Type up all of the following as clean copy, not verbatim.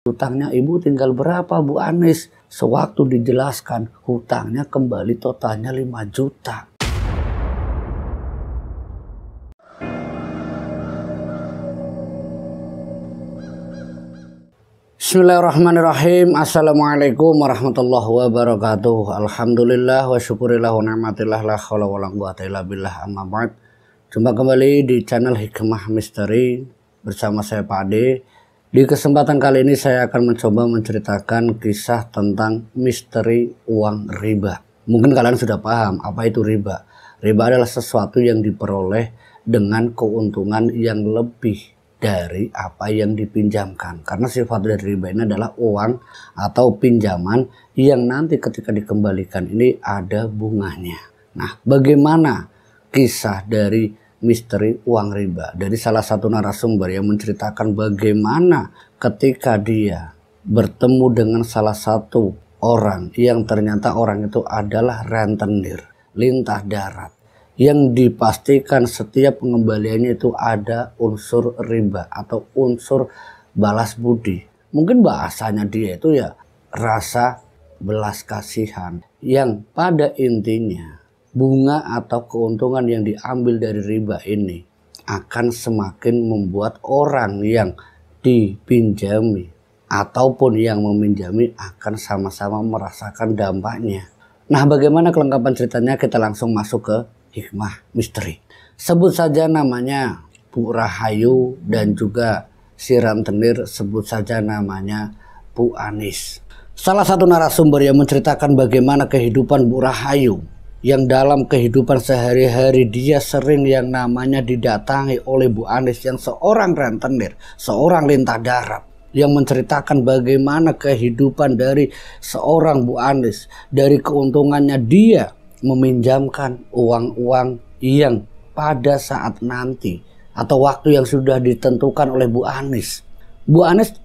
Hutangnya ibu tinggal berapa Bu Anis? Sewaktu dijelaskan hutangnya kembali totalnya 5 juta. Bismillahirrahmanirrahim. Assalamualaikum warahmatullahi wabarakatuh. Alhamdulillah wa syukurillah wa ni'matillah la haula wa la quwwata illa billah, amma ba'd. Jumpa kembali di channel Hikmah Misteri bersama saya Pak Ade. Di kesempatan kali ini saya akan mencoba menceritakan kisah tentang misteri uang riba. Mungkin kalian sudah paham apa itu riba. Riba adalah sesuatu yang diperoleh dengan keuntungan yang lebih dari apa yang dipinjamkan. Karena sifat dari riba ini adalah uang atau pinjaman yang nanti ketika dikembalikan ini ada bunganya. Nah, bagaimana kisah dari misteri uang riba? Dari salah satu narasumber yang menceritakan bagaimana ketika dia bertemu dengan salah satu orang yang ternyata orang itu adalah rentenir, lintah darat, yang dipastikan setiap pengembaliannya itu ada unsur riba atau unsur balas budi. Mungkin bahasanya dia itu ya rasa belas kasihan, yang pada intinya bunga atau keuntungan yang diambil dari riba ini akan semakin membuat orang yang dipinjami ataupun yang meminjami akan sama-sama merasakan dampaknya. Nah, bagaimana kelengkapan ceritanya? Kita langsung masuk ke hikmah misteri. Sebut saja namanya Bu Rahayu dan juga si rentenir sebut saja namanya Bu Anis. Salah satu narasumber yang menceritakan bagaimana kehidupan Bu Rahayu, yang dalam kehidupan sehari-hari dia sering yang namanya didatangi oleh Bu Anis yang seorang rentenir, seorang lintah darat, yang menceritakan bagaimana kehidupan dari seorang Bu Anis, dari keuntungannya dia meminjamkan uang-uang yang pada saat nanti atau waktu yang sudah ditentukan oleh Bu Anis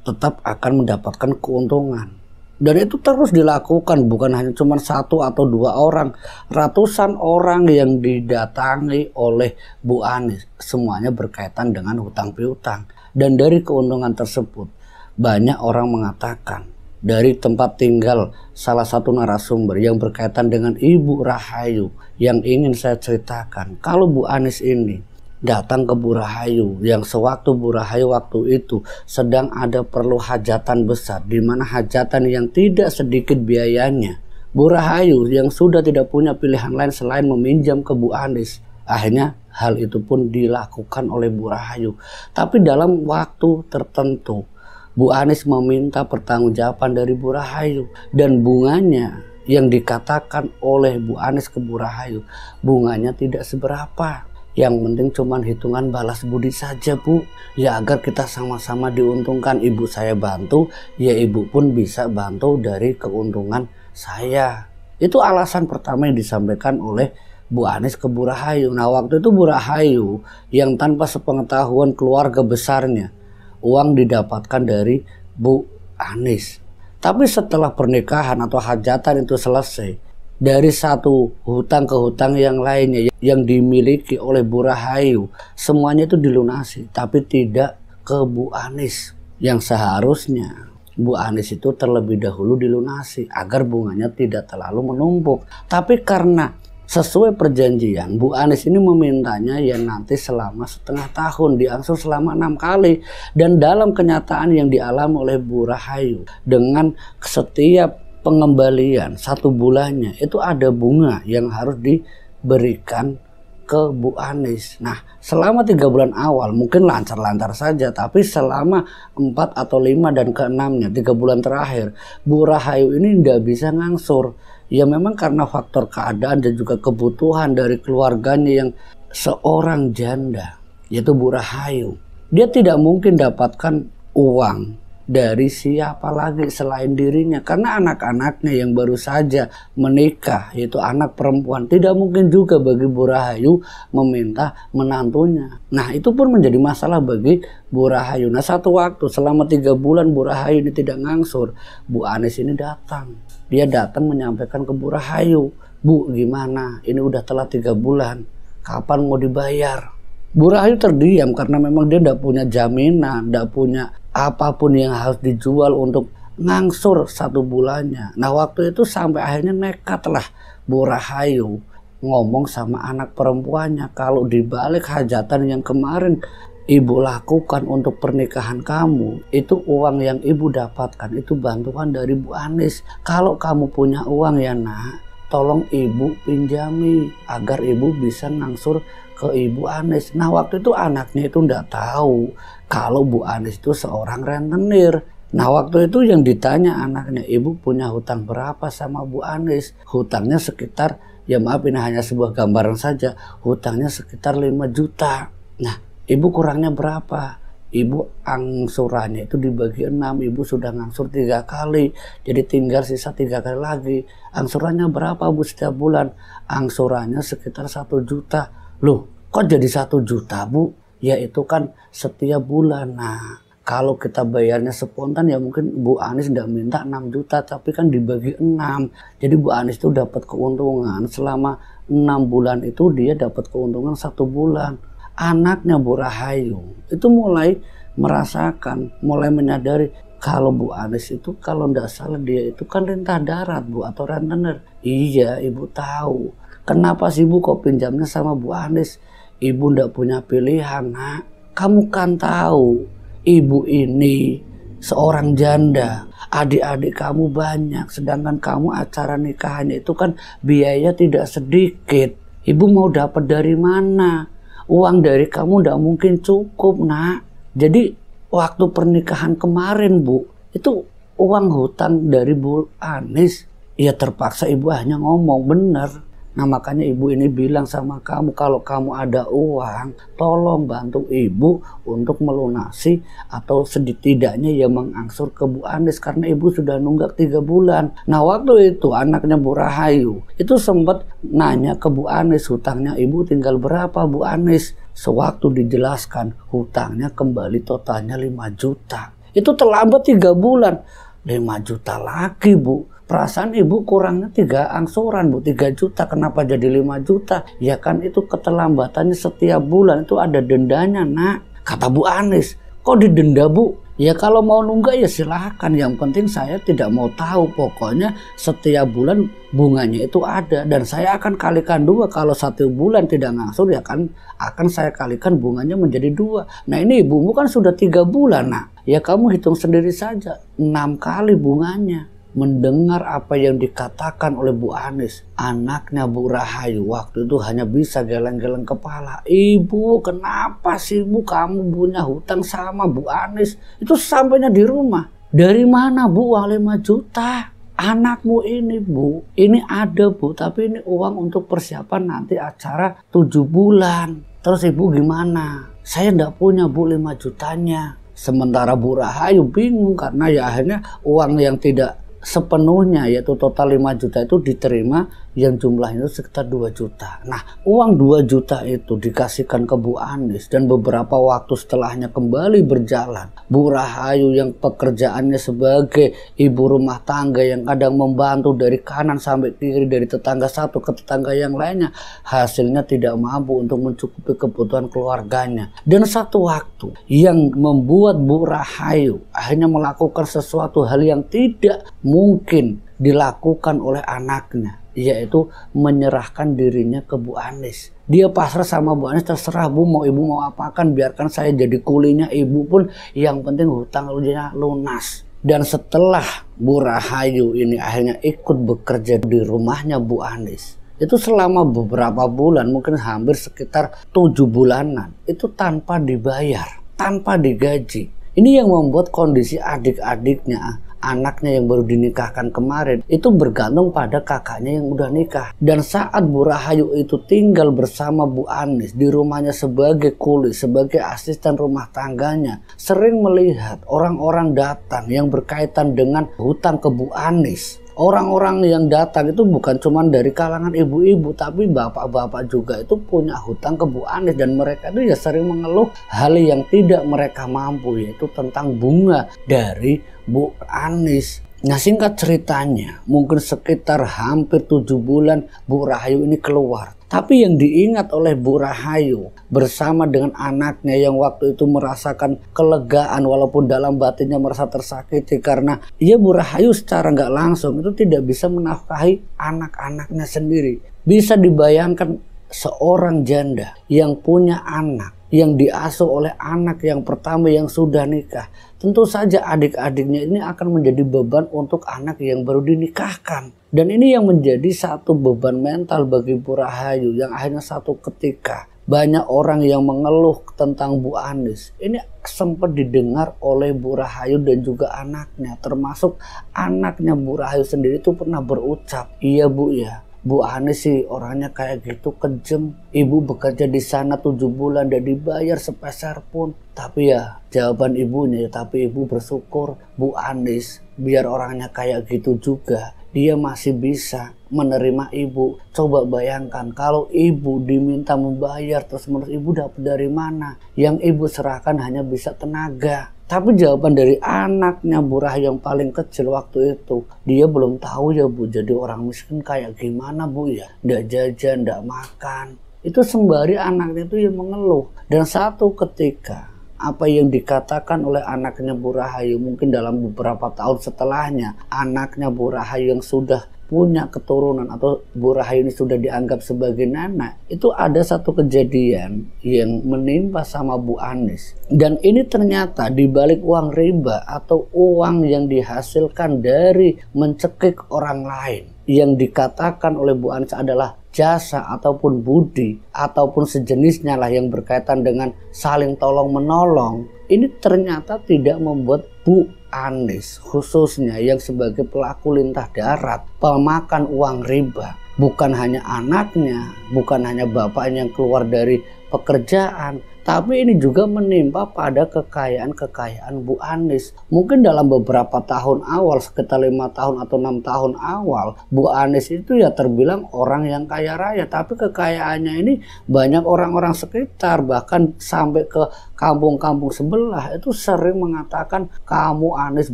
tetap akan mendapatkan keuntungan. Dan itu terus dilakukan, bukan hanya cuma satu atau dua orang, ratusan orang yang didatangi oleh Bu Anis, semuanya berkaitan dengan hutang piutang. Dan dari keuntungan tersebut banyak orang mengatakan, dari tempat tinggal salah satu narasumber yang berkaitan dengan Ibu Rahayu yang ingin saya ceritakan, kalau Bu Anis ini datang ke Bu Rahayu yang sewaktu Bu Rahayu waktu itu sedang ada perlu hajatan besar, di mana hajatan yang tidak sedikit biayanya. Bu Rahayu yang sudah tidak punya pilihan lain selain meminjam ke Bu Anis, akhirnya hal itu pun dilakukan oleh Bu Rahayu. Tapi dalam waktu tertentu Bu Anis meminta pertanggungjawaban dari Bu Rahayu, dan bunganya yang dikatakan oleh Bu Anis ke Bu Rahayu, bunganya tidak seberapa. Yang penting cuman hitungan balas budi saja Bu, ya agar kita sama-sama diuntungkan. Ibu saya bantu, ya ibu pun bisa bantu dari keuntungan saya. Itu alasan pertama yang disampaikan oleh Bu Anis ke Bu Rahayu. Nah, waktu itu Bu Rahayu yang tanpa sepengetahuan keluarga besarnya, uang didapatkan dari Bu Anis. Tapi setelah pernikahan atau hajatan itu selesai, dari satu hutang ke hutang yang lainnya yang dimiliki oleh Bu Rahayu, semuanya itu dilunasi, tapi tidak ke Bu Anis, yang seharusnya Bu Anis itu terlebih dahulu dilunasi agar bunganya tidak terlalu menumpuk. Tapi karena sesuai perjanjian, Bu Anis ini memintanya ya nanti selama setengah tahun, diangsur selama 6 kali. Dan dalam kenyataan yang dialami oleh Bu Rahayu, dengan setiap pengembalian 1 bulannya itu ada bunga yang harus diberikan ke Bu Anis. Nah, selama 3 bulan awal mungkin lancar-lancar saja, tapi selama 4 atau 5 dan ke-6-nya 3 bulan terakhir, Bu Rahayu ini tidak bisa ngangsur. Ya memang karena faktor keadaan dan juga kebutuhan dari keluarganya yang seorang janda, yaitu Bu Rahayu. Dia tidak mungkin dapatkan uang dari siapa lagi selain dirinya, karena anak-anaknya yang baru saja menikah, yaitu anak perempuan. Tidak mungkin juga bagi Bu Rahayu meminta menantunya. Nah, itu pun menjadi masalah bagi Bu Rahayu. Nah, satu waktu selama 3 bulan Bu Rahayu ini tidak ngangsur, Bu Anis ini datang. Dia datang menyampaikan ke Bu Rahayu, Bu, gimana? Ini udah telat 3 bulan, kapan mau dibayar? Bu Rahayu terdiam karena memang dia tidak punya jaminan, tidak punya apapun yang harus dijual untuk ngangsur 1 bulannya. Nah waktu itu sampai akhirnya nekat lah Bu Rahayu ngomong sama anak perempuannya, kalau dibalik hajatan yang kemarin ibu lakukan untuk pernikahan kamu, itu uang yang ibu dapatkan itu bantuan dari Bu Anis. Kalau kamu punya uang ya nak, tolong ibu pinjami agar ibu bisa ngangsur ke Ibu Anis. Nah waktu itu anaknya itu nggak tahu kalau Bu Anis itu seorang rentenir. Nah waktu itu yang ditanya anaknya, ibu punya hutang berapa sama Bu Anis? Hutangnya sekitar, ya maaf ini hanya sebuah gambaran saja, hutangnya sekitar 5 juta. Nah ibu kurangnya berapa? Ibu angsurannya itu dibagi 6, ibu sudah ngangsur 3 kali, jadi tinggal sisa 3 kali lagi. Angsurannya berapa Bu setiap bulan? Angsurannya sekitar 1 juta. Loh kok jadi 1 juta Bu? Ya itu kan setiap bulan. Nah kalau kita bayarnya spontan ya mungkin Bu Anis tidak minta 6 juta, tapi kan dibagi 6. Jadi Bu Anis itu dapat keuntungan selama 6 bulan itu dia dapat keuntungan 1 bulan. Anaknya Bu Rahayu itu mulai merasakan, mulai menyadari kalau Bu Anis itu kalau tidak salah dia itu kan rentah darat Bu atau rentenir. Iya ibu tahu. Kenapa sih Bu kok pinjamnya sama Bu Anis? Ibu tidak punya pilihan nak. Kamu kan tahu ibu ini seorang janda, adik-adik kamu banyak, sedangkan kamu acara nikahannya itu kan biaya tidak sedikit. Ibu mau dapat dari mana? Uang dari kamu tidak mungkin cukup nak. Jadi waktu pernikahan kemarin Bu, itu uang hutang dari Bu Anis. Ya terpaksa ibu hanya ngomong benar. Nah makanya ibu ini bilang sama kamu, kalau kamu ada uang, tolong bantu ibu untuk melunasi atau setidaknya ya mengangsur ke Bu Anis, karena ibu sudah nunggak 3 bulan. Nah waktu itu anaknya Bu Rahayu itu sempat nanya ke Bu Anis, hutangnya ibu tinggal berapa Bu Anis? Sewaktu dijelaskan hutangnya kembali totalnya 5 juta. Itu terlambat 3 bulan. 5 juta lagi Bu. Perasaan ibu kurangnya 3 angsuran Bu, 3 juta. Kenapa jadi 5 juta? Ya kan itu keterlambatannya setiap bulan itu ada dendanya nak. Kata Bu Anis, kok didenda Bu? Ya kalau mau nunggak ya silahkan. Yang penting saya tidak mau tahu. Pokoknya setiap bulan bunganya itu ada. Dan saya akan kalikan 2. Kalau 1 bulan tidak ngangsur ya kan akan saya kalikan bunganya menjadi 2. Nah ini ibumu kan sudah 3 bulan nak. Ya kamu hitung sendiri saja. 6 kali bunganya. Mendengar apa yang dikatakan oleh Bu Anis, anaknya Bu Rahayu waktu itu hanya bisa geleng-geleng kepala. Ibu kenapa sih Bu kamu punya hutang sama Bu Anis? Itu sampainya di rumah. Dari mana Bu uang 5 juta? Anakmu ini Bu, ini ada Bu, tapi ini uang untuk persiapan nanti acara 7 bulan. Terus ibu gimana? Saya enggak punya Bu 5 jutanya. Sementara Bu Rahayu bingung karena ya akhirnya uang yang tidak sepenuhnya yaitu total 5 juta itu diterima yang jumlahnya itu sekitar 2 juta. Nah uang 2 juta itu dikasihkan ke Bu Anis dan beberapa waktu setelahnya kembali berjalan. Bu Rahayu yang pekerjaannya sebagai ibu rumah tangga yang kadang membantu dari kanan sampai kiri, dari tetangga satu ke tetangga yang lainnya, hasilnya tidak mampu untuk mencukupi kebutuhan keluarganya. Dan satu waktu yang membuat Bu Rahayu akhirnya melakukan sesuatu hal yang tidak mungkin dilakukan oleh anaknya, yaitu menyerahkan dirinya ke Bu Anis. Dia pasrah sama Bu Anis, terserah Bu, mau ibu mau apakan, biarkan saya jadi kulinya ibu pun, yang penting hutang lunas. Dan setelah Bu Rahayu ini akhirnya ikut bekerja di rumahnya Bu Anis, itu selama beberapa bulan, mungkin hampir sekitar 7 bulanan, itu tanpa dibayar, tanpa digaji. Ini yang membuat kondisi adik-adiknya, anaknya yang baru dinikahkan kemarin itu bergantung pada kakaknya yang udah nikah. Dan saat Bu Rahayu itu tinggal bersama Bu Anis di rumahnya sebagai kuli, sebagai asisten rumah tangganya, sering melihat orang-orang datang yang berkaitan dengan hutang ke Bu Anis. Orang-orang yang datang itu bukan cuma dari kalangan ibu-ibu, tapi bapak-bapak juga itu punya hutang ke Bu Anis, dan mereka itu ya sering mengeluh hal yang tidak mereka mampu, yaitu tentang bunga dari Bu Anis. Nah, singkat ceritanya, mungkin sekitar hampir 7 bulan Bu Rahayu ini keluar. Tapi yang diingat oleh Bu Rahayu bersama dengan anaknya yang waktu itu merasakan kelegaan walaupun dalam batinnya merasa tersakiti karena Bu Rahayu secara nggak langsung itu tidak bisa menafkahi anak-anaknya sendiri. Bisa dibayangkan seorang janda yang punya anak, yang diasuh oleh anak yang pertama yang sudah nikah. Tentu saja adik-adiknya ini akan menjadi beban untuk anak yang baru dinikahkan. Dan ini yang menjadi satu beban mental bagi Bu Rahayu yang akhirnya satu ketika banyak orang yang mengeluh tentang Bu Anis. Ini sempat didengar oleh Bu Rahayu dan juga anaknya, termasuk anaknya Bu Rahayu sendiri itu pernah berucap, "Iya Bu ya, Bu Anis sih orangnya kayak gitu, kejem. Ibu bekerja di sana 7 bulan dan dibayar sepeser pun." Tapi ya jawaban ibunya, tapi ibu bersyukur Bu Anis biar orangnya kayak gitu juga, dia masih bisa menerima ibu. Coba bayangkan kalau ibu diminta membayar terus-menerus, ibu dapat dari mana? Yang ibu serahkan hanya bisa tenaga. Tapi jawaban dari anaknya Bu Rahayu yang paling kecil waktu itu, dia belum tahu ya Bu, jadi orang miskin kayak gimana Bu ya, ndak jajan, ndak makan. Itu sembari anaknya itu yang mengeluh. Dan satu ketika apa yang dikatakan oleh anaknya Bu Rahayu mungkin dalam beberapa tahun setelahnya, anaknya Bu Rahayu yang sudah punya keturunan atau Bu Rahayu ini sudah dianggap sebagai nenek, itu ada satu kejadian yang menimpa sama Bu Anis. Dan ini ternyata dibalik uang riba atau uang yang dihasilkan dari mencekik orang lain, yang dikatakan oleh Bu Anis adalah jasa ataupun budi ataupun sejenisnya lah yang berkaitan dengan saling tolong menolong. Ini ternyata tidak membuat Bu Anis khususnya yang sebagai pelaku lintah darat, pemakan uang riba, bukan hanya anaknya, bukan hanya bapaknya yang keluar dari pekerjaan, tapi ini juga menimpa pada kekayaan-kekayaan Bu Anis. Mungkin dalam beberapa tahun awal, sekitar 5 tahun atau 6 tahun awal, Bu Anis itu ya terbilang orang yang kaya raya, tapi kekayaannya ini banyak orang-orang sekitar, bahkan sampai ke kampung-kampung sebelah itu sering mengatakan, "Kamu Anis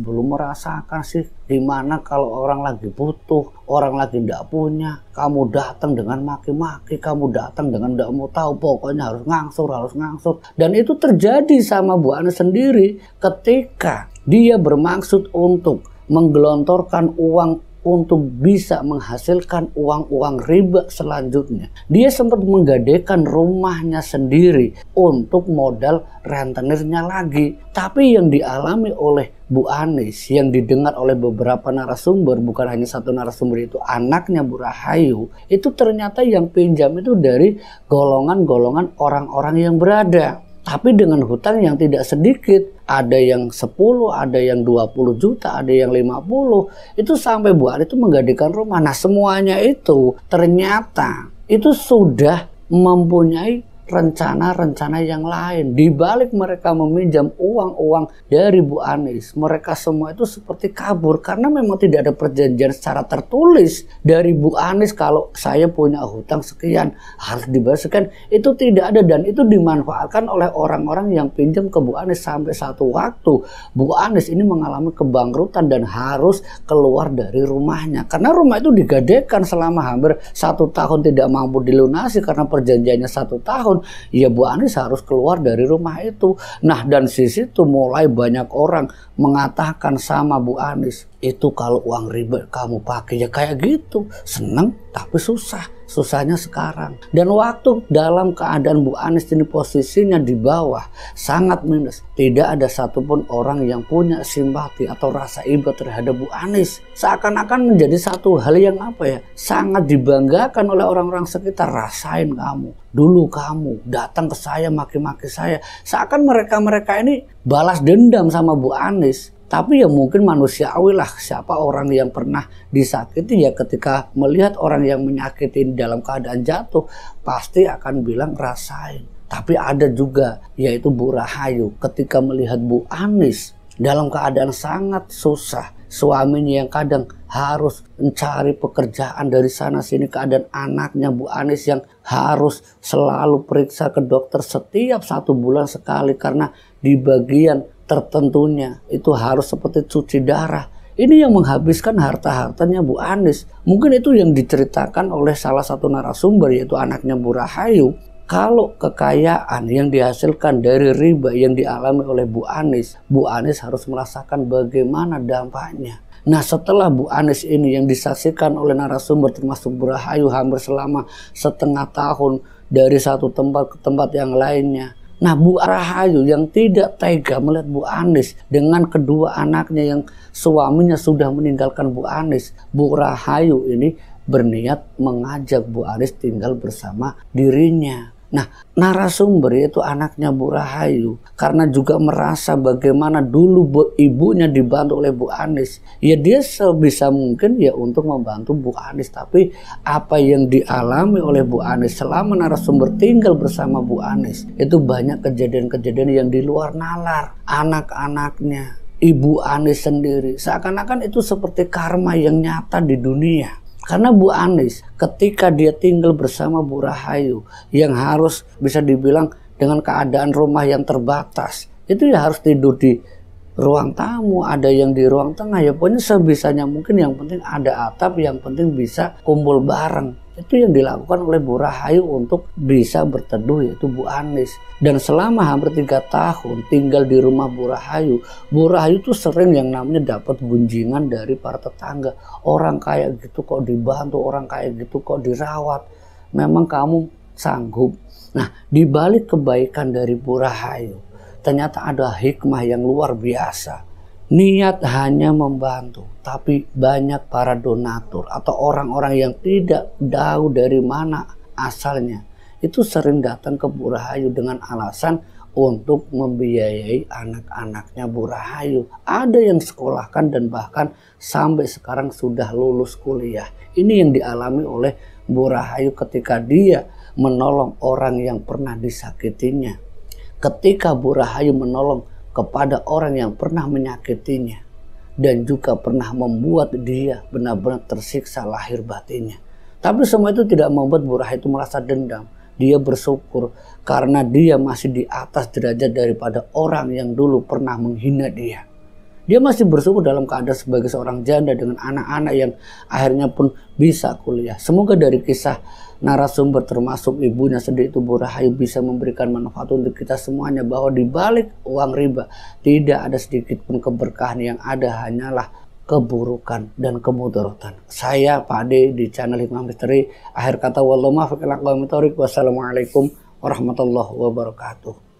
belum merasakan sih dimana kalau orang lagi butuh, orang lagi tidak punya, kamu datang dengan maki-maki, kamu datang dengan tidak mau tahu, pokoknya harus ngangsur." Dan itu terjadi sama Bu Anis sendiri ketika dia bermaksud untuk menggelontorkan uang untuk bisa menghasilkan uang-uang riba selanjutnya. Dia sempat menggadaikan rumahnya sendiri untuk modal rentenirnya lagi. Tapi yang dialami oleh Bu Anis, yang didengar oleh beberapa narasumber, bukan hanya satu narasumber itu anaknya Bu Rahayu, itu ternyata yang pinjam itu dari golongan-golongan orang-orang yang berada. Tapi dengan hutang yang tidak sedikit, ada yang 10, ada yang 20 juta, ada yang 50, itu sampai Bu Anis itu menggadaikan rumah. Nah, semuanya itu ternyata itu sudah mempunyai rencana-rencana yang lain. Di balik mereka meminjam uang-uang dari Bu Anis, mereka semua itu seperti kabur karena memang tidak ada perjanjian secara tertulis dari Bu Anis kalau saya punya hutang sekian harus dibayar sekian. Itu tidak ada, dan itu dimanfaatkan oleh orang-orang yang pinjam ke Bu Anis sampai satu waktu Bu Anis ini mengalami kebangkrutan dan harus keluar dari rumahnya karena rumah itu digadaikan selama hampir 1 tahun tidak mampu dilunasi karena perjanjiannya 1 tahun. Ya Bu Anis harus keluar dari rumah itu. Nah, dan di situ mulai banyak orang mengatakan sama Bu Anis, "Itu kalau uang riba kamu pakai ya kayak gitu, seneng tapi susah. Susahnya sekarang." Dan waktu dalam keadaan Bu Anis ini posisinya di bawah, sangat minus, tidak ada satupun orang yang punya simpati atau rasa iba terhadap Bu Anis. Seakan-akan menjadi satu hal yang sangat dibanggakan oleh orang-orang sekitar. "Rasain kamu, dulu kamu datang ke saya maki-maki saya." Seakan mereka ini balas dendam sama Bu Anis. Tapi ya mungkin manusiawi lah, siapa orang yang pernah disakiti ya ketika melihat orang yang menyakiti dalam keadaan jatuh pasti akan bilang rasain. Tapi ada juga yaitu Bu Rahayu ketika melihat Bu Anis dalam keadaan sangat susah, suaminya yang kadang harus mencari pekerjaan dari sana sini, keadaan anaknya Bu Anis yang harus selalu periksa ke dokter setiap 1 bulan sekali karena di bagian tertentunya itu harus seperti cuci darah. Ini yang menghabiskan harta-hartanya Bu Anies. Mungkin itu yang diceritakan oleh salah satu narasumber, yaitu anaknya Bu Rahayu. Kalau kekayaan yang dihasilkan dari riba yang dialami oleh Bu Anies harus merasakan bagaimana dampaknya. Nah, setelah Bu Anies ini yang disaksikan oleh narasumber termasuk Bu Rahayu hampir selama setengah tahun dari satu tempat ke tempat yang lainnya. Nah, Bu Rahayu yang tidak tega melihat Bu Anies dengan kedua anaknya yang suaminya sudah meninggalkan Bu Anies. Bu Rahayu ini berniat mengajak Bu Anies tinggal bersama dirinya. Nah, narasumber yaitu anaknya Bu Rahayu karena juga merasa bagaimana dulu ibunya dibantu oleh Bu Anies, ya dia sebisa mungkin ya untuk membantu Bu Anies. Tapi apa yang dialami oleh Bu Anies selama narasumber tinggal bersama Bu Anies, itu banyak kejadian-kejadian yang di luar nalar. Anak-anaknya, Ibu Anies sendiri, seakan-akan itu seperti karma yang nyata di dunia. Karena Bu Anies ketika dia tinggal bersama Bu Rahayu yang harus bisa dibilang dengan keadaan rumah yang terbatas, itu ya harus tidur di ruang tamu, ada yang di ruang tengah, ya pokoknya sebisanya mungkin, yang penting ada atap, yang penting bisa kumpul bareng. Itu yang dilakukan oleh Bu Rahayu untuk bisa berteduh, yaitu Bu Anies. Dan selama hampir 3 tahun tinggal di rumah Bu Rahayu tuh sering yang namanya dapat gunjingan dari para tetangga. Orang kayak gitu kok dibantu, orang kayak gitu kok dirawat, memang kamu sanggup? Nah, di balik kebaikan dari Bu Rahayu, ternyata ada hikmah yang luar biasa. Niat hanya membantu, tapi banyak para donatur atau orang-orang yang tidak tahu dari mana asalnya, itu sering datang ke Bu Rahayu dengan alasan untuk membiayai anak-anaknya Bu Rahayu. Ada yang sekolahkan dan bahkan sampai sekarang sudah lulus kuliah. Ini yang dialami oleh Bu Rahayu ketika dia menolong orang yang pernah disakitinya. Ketika Bu Rahayu menolong kepada orang yang pernah menyakitinya dan juga pernah membuat dia benar-benar tersiksa lahir batinnya. Tapi semua itu tidak membuat Bu Rahayu itu merasa dendam. Dia bersyukur karena dia masih di atas derajat daripada orang yang dulu pernah menghina dia. Dia masih bersyukur dalam keadaan sebagai seorang janda dengan anak-anak yang akhirnya pun bisa kuliah. Semoga dari kisah narasumber termasuk ibunya sendiri itu Bu Rahayu bisa memberikan manfaat untuk kita semuanya, bahwa di balik uang riba tidak ada sedikit pun keberkahan, yang ada hanyalah keburukan dan kemudaratan. Saya Pak Ade di channel Hikmah Misteri. Akhir kata, wassalamualaikum warahmatullahi wabarakatuh.